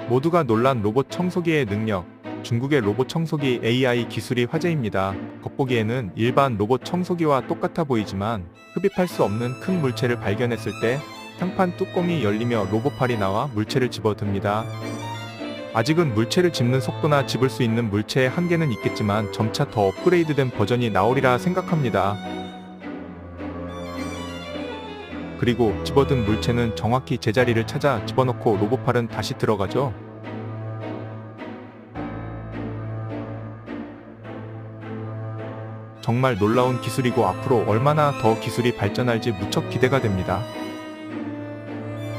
모두가 놀란 로봇 청소기의 능력. 중국의 로봇 청소기 AI 기술이 화제입니다. 겉보기에는 일반 로봇 청소기와 똑같아 보이지만 흡입할 수 없는 큰 물체를 발견했을 때 상판 뚜껑이 열리며 로봇팔이 나와 물체를 집어듭니다. 아직은 물체를 집는 속도나 집을 수 있는 물체의 한계는 있겠지만 점차 더 업그레이드된 버전이 나오리라 생각합니다. 그리고 집어든 물체는 정확히 제자리를 찾아 집어넣고 로봇팔은 다시 들어가죠. 정말 놀라운 기술이고 앞으로 얼마나 더 기술이 발전할지 무척 기대가 됩니다.